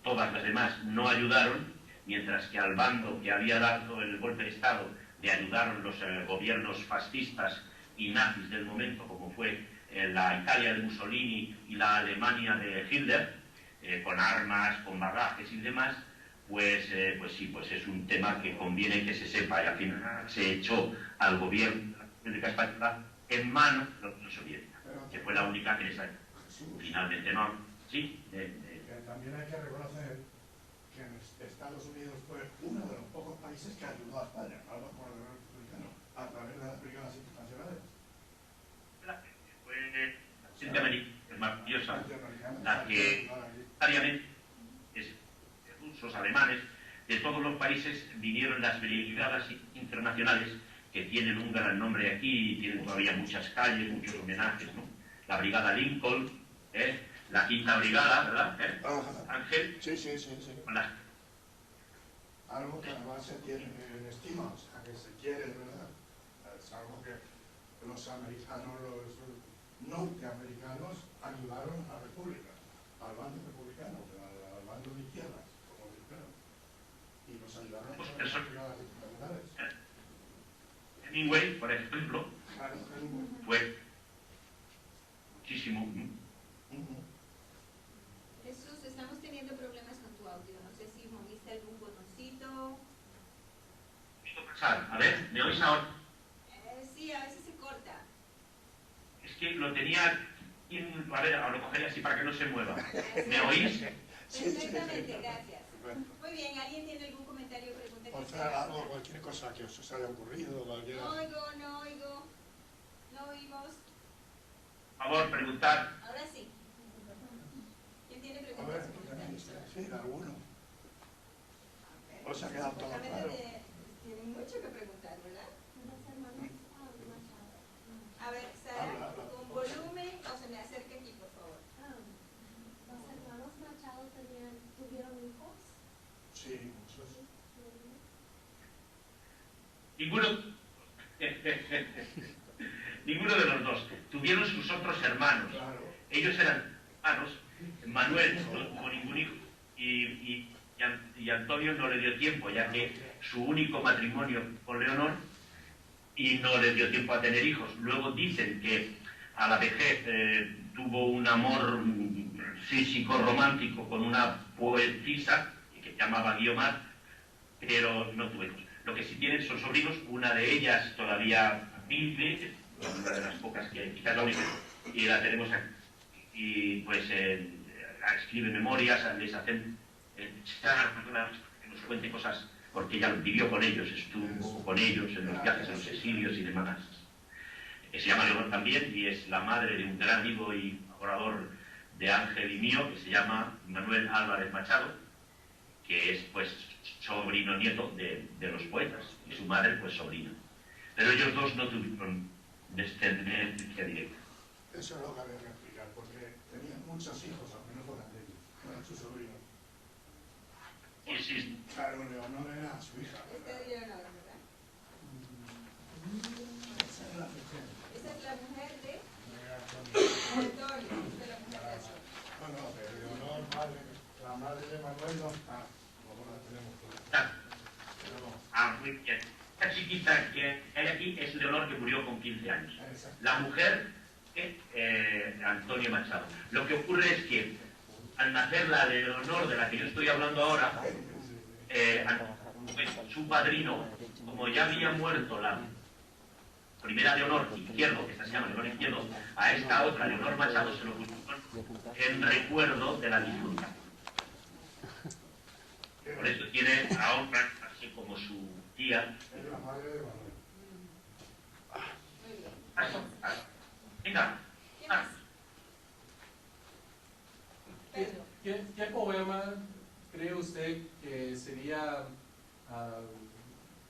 todas las demás no ayudaron, mientras que al bando que había dado el golpe de Estado le ayudaron los gobiernos fascistas y nazis del momento, como fue la Italia de Mussolini y la Alemania de Hitler, con armas, con bagajes y demás, pues sí, pues es un tema que conviene que se sepa, y al final se echó al gobierno de la República Española en manos de la Unión Soviética, que fue la única que les ayudó. Finalmente no. Sí. También hay que reconocer que Estados Unidos fue uno de los pocos países que ayudó a España, algo como el republicano, a través de las brigadas internacionales. Es maravillosa, la que diariamente rusos, alemanes, de todos los países vinieron las brigadas internacionales que tienen un gran nombre aquí y tienen todavía muchas calles, muchos homenajes, ¿no? La Brigada Lincoln, la Quinta Brigada, ¿verdad? Ángel. Sí. Algo que además se tiene en estima, o sea, que se quiere de verdad. Es algo que los americanos, los norteamericanos ayudaron a la República, al bando republicano, al bando de izquierdas, como dijeron, y nos ayudaron a las brigadas internacionales. Hemingway, por ejemplo, fue muchísimo. Jesús, estamos teniendo problemas con tu audio. No sé si moviste algún botoncito. A ver, ¿me oís ahora? Sí, a veces se corta. Es que lo tenía... A ver, lo cogeré así para que no se mueva. ¿Me oís? Perfectamente, gracias. Muy bien, ¿alguien tiene algún comentario o pregunta? O sea, algo, cualquier cosa que os haya ocurrido. Cualquier... No oigo. No oímos. Por favor, preguntar. Ahora sí. ¿Quién tiene preguntas? A ver, sí, alguno. Os ha quedado todo claro. Tienen mucho que preguntar, ¿verdad? A ver, Sara, con volumen o se me acerca aquí, por favor. ¿Los hermanos Machado tuvieron hijos? Sí, muchos. Ninguno de los dos. Tuvieron sus otros hermanos. Claro. Ellos eran hermanos. Manuel no tuvo ningún hijo y Antonio no le dio tiempo, ya que su único matrimonio con Leonor y no le dio tiempo a tener hijos. Luego dicen que a la vejez tuvo un amor físico romántico con una poetisa que se llamaba Guiomar, pero no tuvo hijos. Lo que sí tienen son sobrinos, una de ellas todavía vive, una de las pocas que quizás la única, y la tenemos aquí. Y pues escribe memorias, les hacen que nos cuente cosas porque ella vivió con ellos, estuvo con ellos en los viajes, en los exilios y demás. Se llama Leonor también y es la madre de un gran amigo y colaborador de Ángel y mío, que se llama Manuel Álvarez Machado, que es pues sobrino nieto de los poetas, y su madre pues sobrina. Pero ellos dos no tuvieron descendencia directa. Eso lo cabe explicar, porque tenían muchos hijos, al menos con aquellos, eran sus sobrinos. Y sí, Claro, Leonor era su hija. Esta es Leonor, ¿verdad? Esa es la mujer. Esa es la mujer de Antonio. Antonio, esta es la mujer de Antonio. No, no, pero Leonor, la madre de Manuel no está, como la tenemos todos. Pero no. muy bien. Esta chiquita que hay aquí es Leonor, que murió con 15 años. Exacto. La mujer es Antonio Machado. Lo que ocurre es que al nacer la Leonor de la que yo estoy hablando ahora, pues, su padrino, como ya había muerto la primera Leonor Izquierdo, que esta se llama Leonor Izquierdo, a esta otra Leonor Machado se lo pusieron en recuerdo de la difunta. Por eso tiene ahora, así como su tía. Es la madre de Manuel. Muy bien. Venga. ¿Qué más? Pedro. ¿Qué poema cree usted que sería,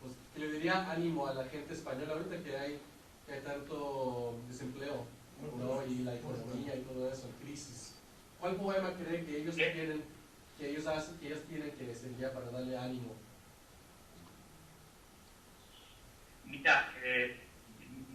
pues, que le daría ánimo a la gente española ahorita que hay tanto desempleo, ¿no? Y la economía y todo eso, crisis? ¿Cuál poema cree que ellos tienen, que ellos tienen que sería para darle ánimo? Mira,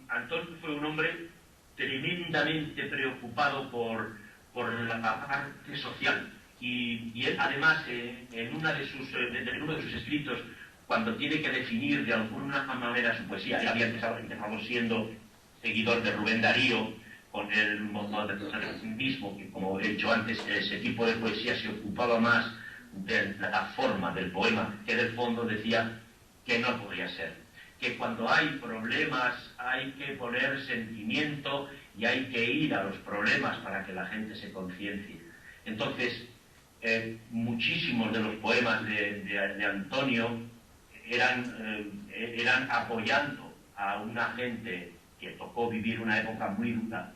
Antonio fue un hombre tremendamente preocupado por la parte social y él además en uno de sus escritos, cuando tiene que definir de alguna manera su poesía, él había empezado siendo seguidor de Rubén Darío con el modernismo, que como he dicho antes, ese tipo de poesía se ocupaba más de la forma del poema que del fondo, decía que no podía ser, que cuando hay problemas hay que poner sentimiento y hay que ir a los problemas para que la gente se conciencie. Entonces, muchísimos de los poemas de Antonio eran apoyando a una gente que tocó vivir una época muy dura.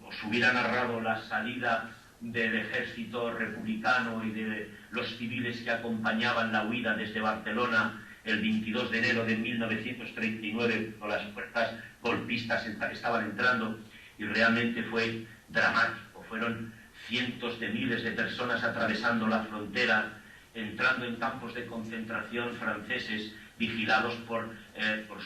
Os hubiera narrado la salida del ejército republicano y de los civiles que acompañaban la huida desde Barcelona el 22 de enero de 1939, cuando las fuerzas golpistas estaban entrando, y realmente fue dramático. Fueron cientos de miles de personas atravesando la frontera, entrando en campos de concentración franceses, vigilados por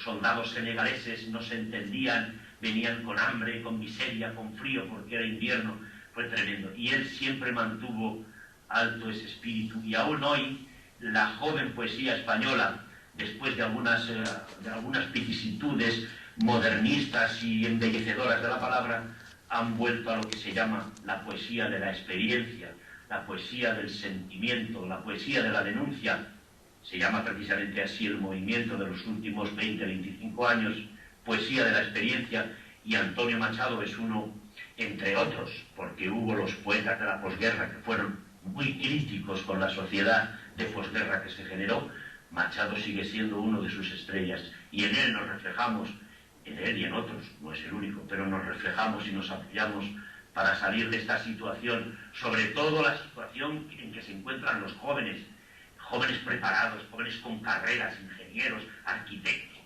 soldados senegaleses, no se entendían, venían con hambre, con miseria, con frío, porque era invierno. Fue tremendo. Y él siempre mantuvo alto ese espíritu. Y aún hoy, la joven poesía española, después de algunas vicisitudes modernistas y embellecedoras de la palabra, han vuelto a lo que se llama la poesía de la experiencia, la poesía del sentimiento, la poesía de la denuncia. Se llama precisamente así el movimiento de los últimos 20-25 años, poesía de la experiencia, y Antonio Machado es uno, entre otros, porque hubo los poetas de la posguerra que fueron muy críticos con la sociedad de posguerra que se generó. Machado sigue siendo uno de sus estrellas, y en él nos reflejamos, en él y en otros, no es el único, pero nos reflejamos y nos apoyamos para salir de esta situación, sobre todo la situación en que se encuentran los jóvenes preparados, jóvenes con carreras, ingenieros, arquitectos.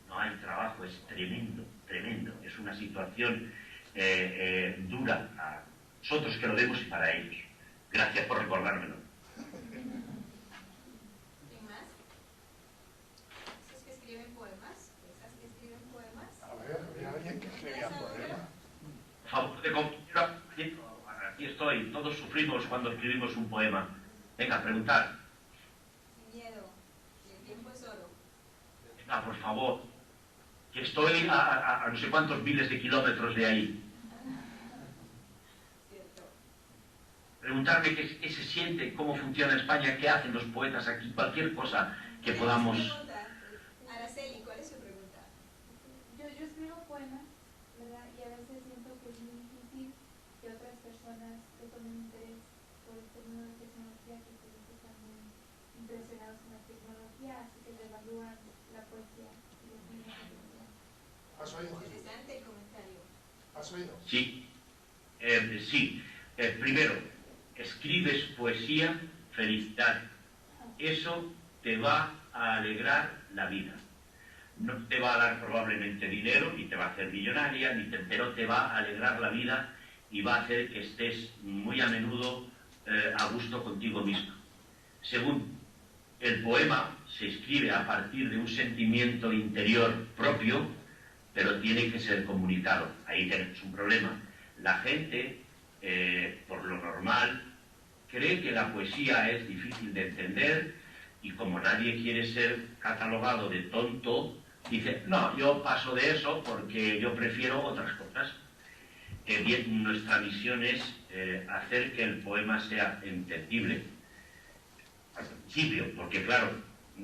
No hay trabajo, es tremendo, tremendo. Es una situación dura a nosotros que lo vemos y para ellos. Gracias por recordármelo. ¿Quién más? ¿Esos que escriben poemas? ¿Esas que escriben poemas? A ver, había alguien que escribía poemas. Por favor, de compañero, aquí estoy. Todos sufrimos cuando escribimos un poema. Venga, preguntar. Sin miedo. El tiempo es oro. Venga, por favor. Que estoy a no sé cuántos miles de kilómetros de ahí. Cierto. Preguntarme qué se siente, cómo funciona España, qué hacen los poetas aquí, cualquier cosa que podamos... Araceli, ¿cuál es su pregunta? Yo escribo poemas, ¿verdad? Y a veces siento que es muy difícil que otras personas que tomen interés por el término de tecnología, que están muy impresionados con la tecnología, así que ¿Has oído, Jesús? Interesante el comentario. ¿Has oído? Sí, sí. Primero, escribes poesía, felicidad. Eso te va a alegrar la vida. No te va a dar probablemente dinero, ni te va a hacer millonaria, pero te va a alegrar la vida y va a hacer que estés muy a menudo a gusto contigo mismo. Segundo, el poema se escribe a partir de un sentimiento interior propio, pero tiene que ser comunicado. Ahí tenemos un problema. La gente, por lo normal, cree que la poesía es difícil de entender y como nadie quiere ser catalogado de tonto, dice, no, yo paso de eso porque yo prefiero otras cosas. Bien, nuestra misión es hacer que el poema sea entendible. Al principio, porque claro,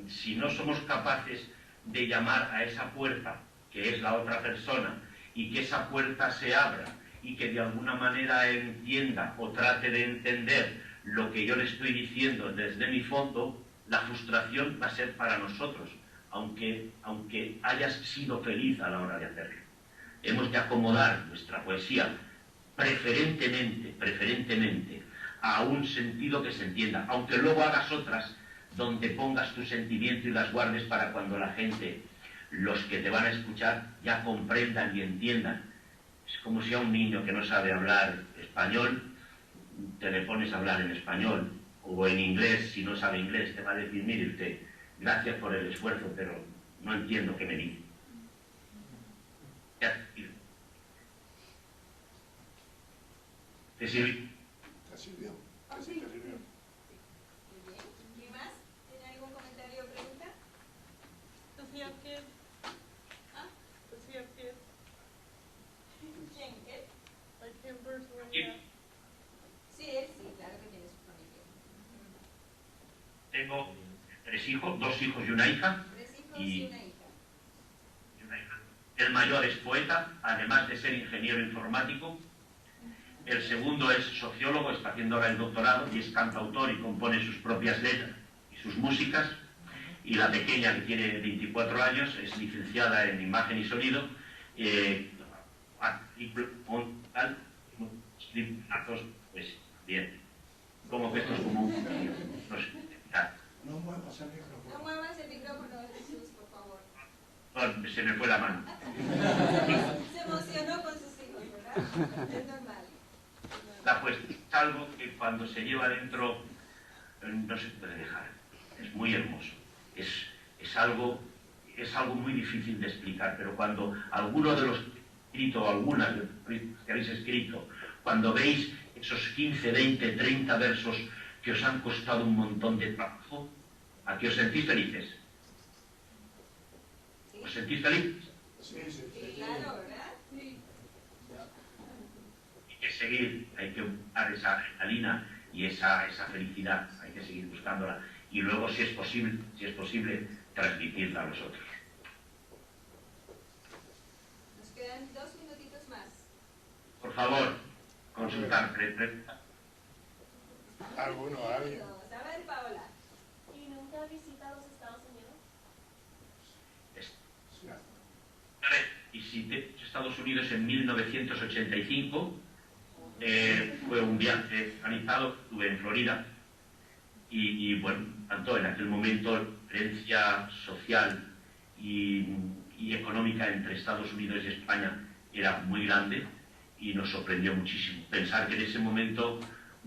si no somos capaces de llamar a esa puerta, que es la otra persona, y que esa puerta se abra, y que de alguna manera entienda o trate de entender lo que yo le estoy diciendo desde mi fondo, la frustración va a ser para nosotros, aunque hayas sido feliz a la hora de hacerlo. Hemos de acomodar nuestra poesía preferentemente a un sentido que se entienda, aunque luego hagas otras donde pongas tu sentimiento y las guardes para cuando la gente, los que te van a escuchar, ya comprendan y entiendan. Es como si a un niño que no sabe hablar español, te le pones a hablar en español, o en inglés, si no sabe inglés, te va a decir, mire usted, gracias por el esfuerzo, pero no entiendo qué me dice. ¿Te sirve? ¿Te sirvió? Oh, sí. Muy bien. ¿Quién más? ¿Tiene algún comentario o pregunta? Sofía, ¿qué? ¿Ah? Sofía, ¿qué? ¿Quién? ¿Él? Like him personally, Sí. yeah. Sí, él sí, claro que tiene su familia. Tengo 3 hijos, 2 hijos y una hija. 3 hijos Y- y una hija. El mayor es poeta, además de ser ingeniero informático. El segundo es sociólogo, está haciendo ahora el doctorado y es cantautor y compone sus propias letras y sus músicas. Y la pequeña, que tiene 24 años, es licenciada en imagen y sonido. Pues bien, como que esto es como no sé, No muevas el No micrófono. muevas el micrófono, Jesús, por favor. se me fue la mano. Se emocionó con sus hijos, ¿verdad? Es normal. Pues es algo que cuando se lleva dentro no se puede dejar. Es muy hermoso. Es algo muy difícil de explicar, pero cuando alguno de los escrito, algunas que habéis escrito, cuando veis esos 15, 20, 30 versos que os han costado un montón de trabajo, ¿a qué os sentís felices? ¿Sí? ¿Os sentís felices? Sí. Sí, claro, ¿verdad? Sí. Hay que seguir, hay que buscar esa adrenalina y esa felicidad, hay que seguir buscándola y luego si es posible transmitirla a los otros. Nos quedan 2 minutitos más. Por favor, consultar. ¿Alguien? A ver, Paola. ¿Y nunca ha visitado los Estados Unidos? Sí. Visité Estados Unidos en 1985, fue un viaje organizado, estuve en Florida y bueno, tanto en aquel momento la diferencia social y económica entre Estados Unidos y España era muy grande y nos sorprendió muchísimo. Pensar que en ese momento,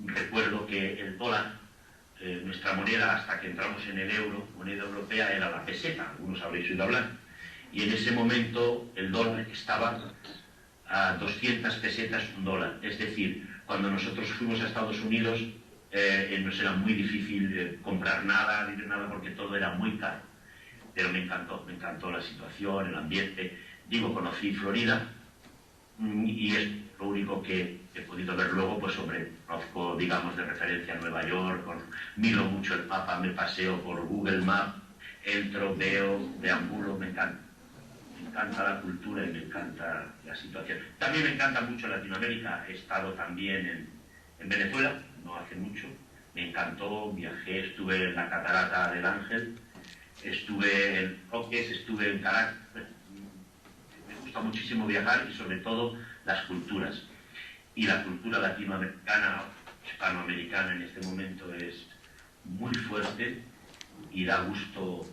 recuerdo que el dólar, nuestra moneda hasta que entramos en el euro, moneda europea, era la peseta, algunos habréis oído hablar. Y en ese momento el dólar estaba a 200 pesetas un dólar. Es decir, cuando nosotros fuimos a Estados Unidos nos era muy difícil comprar nada, vivir nada, porque todo era muy caro. Pero me encantó la situación, el ambiente. Digo, conocí Florida y es lo único que he podido ver luego, pues conozco, digamos, de referencia a Nueva York, miro mucho el mapa, me paseo por Google Maps, entro, veo, deambulo, me encanta. Me encanta la cultura y me encanta la situación. También me encanta mucho Latinoamérica. He estado también en Venezuela, no hace mucho. Me encantó, viajé, estuve en la Catarata del Ángel, estuve en Roques, estuve en Caracas. Me gusta muchísimo viajar y sobre todo las culturas. Y la cultura latinoamericana, hispanoamericana en este momento es muy fuerte y da gusto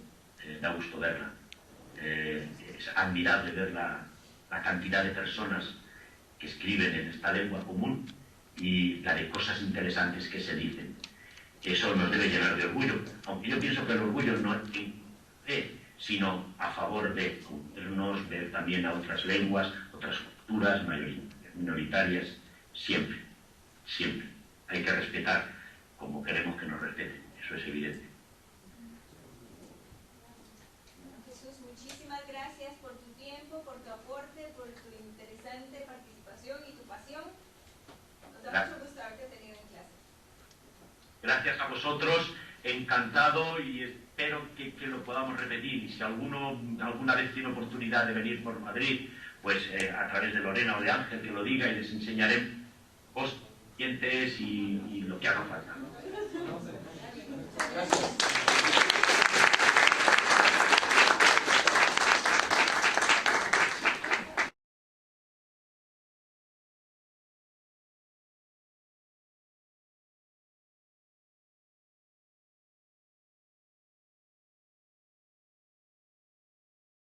verla. Es admirable ver la cantidad de personas que escriben en esta lengua común y la de cosas interesantes que se dicen. Eso nos debe llenar de orgullo, aunque yo pienso que el orgullo no es sino a favor de vernos, ver también a otras lenguas, otras culturas minoritarias, siempre, siempre. Hay que respetar como queremos que nos respeten, eso es evidente. Jesús, muchísimas gracias por tu tiempo, por tu aporte, por tu interesante participación y tu pasión. Nos da mucho gusto haberte tenido en clase. Gracias a vosotros, encantado y espero que lo podamos repetir. Y si alguna vez tiene oportunidad de venir por Madrid, pues a través de Lorena o de Ángel que lo diga y les enseñaré cosas y lo que haga falta. Gracias.